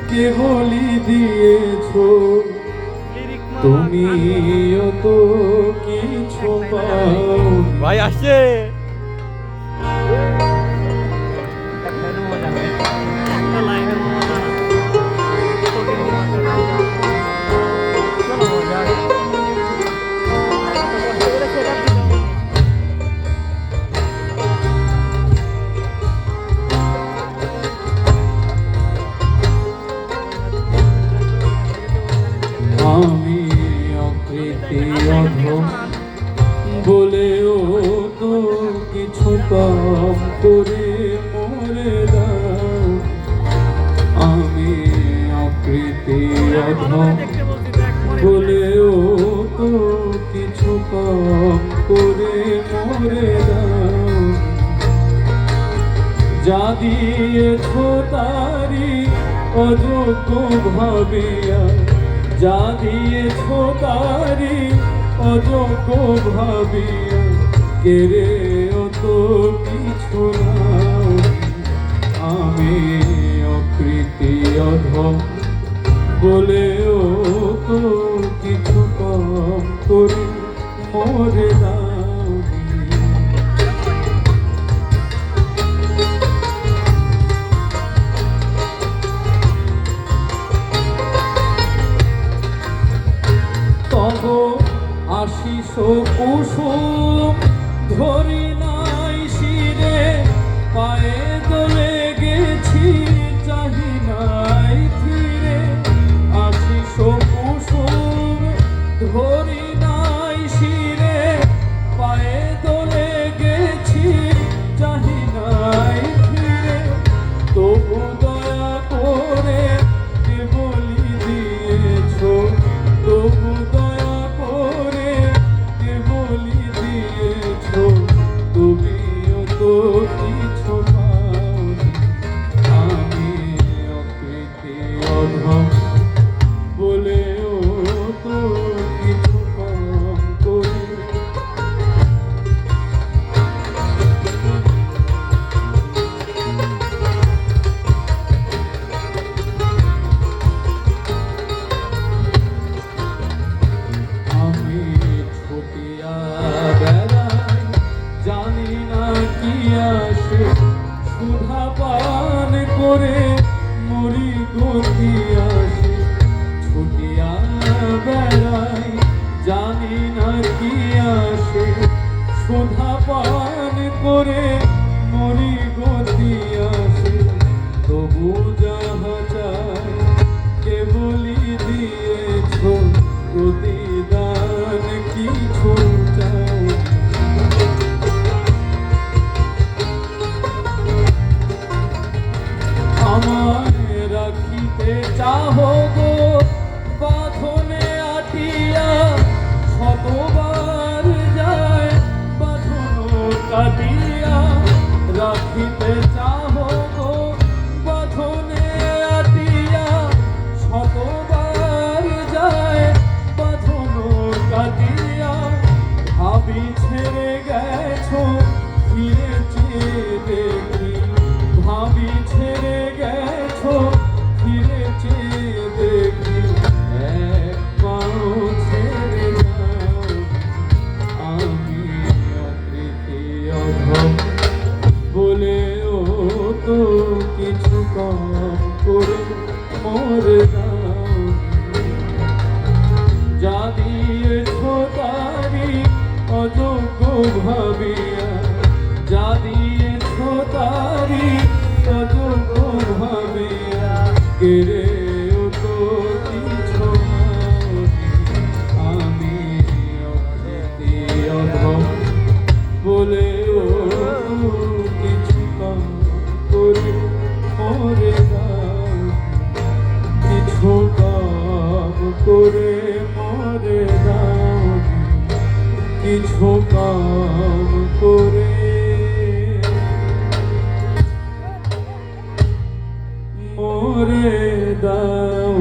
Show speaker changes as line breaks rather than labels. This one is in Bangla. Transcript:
কে বলি দিয়েছো তুমিও তো কিছু পাও।
ভাই আসছে
আমি অকৃতি অধম বলেও তো কিছু কম করে মরে দাও। আমি অকৃতি অধম বলেও তো কিছু কম করে মরে দাও। যা দিয়েছ তারি অযোগ্য ভাবিয়া, যা দিয়েছ তারি অযোগ্য ভাবিয়া, কেড়ে অত কিছু নাও। আমি অকৃতি অধম বলেও তো কিছু কম করে মরে দাও। তব আশিস কুসুম ধরি নাই শিরে, পায়ে দোলে গেছি চাহি নাই ফিরে। আশিস কুসুম ধরি নাই শিরে, পায়ে দোলে গেছি চাহি নাই ফিরে। তবু দয়া করে কে বলি দিয়েছ, তবু দয়া করে কে বলি দিয়েছ তুমিও তো কিছু পাওনি। আমি অকৃতি অধম বলেও তো কিছু কম করে। আমি ছুটিয়া বেড়াই জানি না কি আসে, সুধা পান করে মরি গতি আসে। ছুটিয়া বেড়াই জানি না কি আসে, সুধা পান করে মরি গতি আসে। তবু যাহা চাই কে বলি দিয়েছ প্রতিদান কিছু চাও। আমায় রাখিতে চাহো গো বাঁধনে আটিয়া, শতবার যায় বাঁধন কাটিয়া। রাখিতে চাহো গো বাঁধনে আটিয়া, শতবার যায় বাঁধন কাটিয়া। ভাবি ছেড়ে গেছো ফিরে চেয়ে দেখি, ভাবি ছেড়ে গেছো ফিরে চেয়ে দেখি। এক পাও ছেড়ে যাও। আমি অকৃতি অধম বলেও তো কিছু কম করে মরে দাও। যা দিয়েছ তারি অযোগ্য ভাবিয়া, যা দিয়েছ তারি অযোগ্য ভাবিয়া, কেড়েও তো কিছু নাওনি। আমি অকৃতি অধম বলেও কিছু কম করে মরে দাও। কিছু কম করে মরে দাও, কিছু কম করে মরে দাও।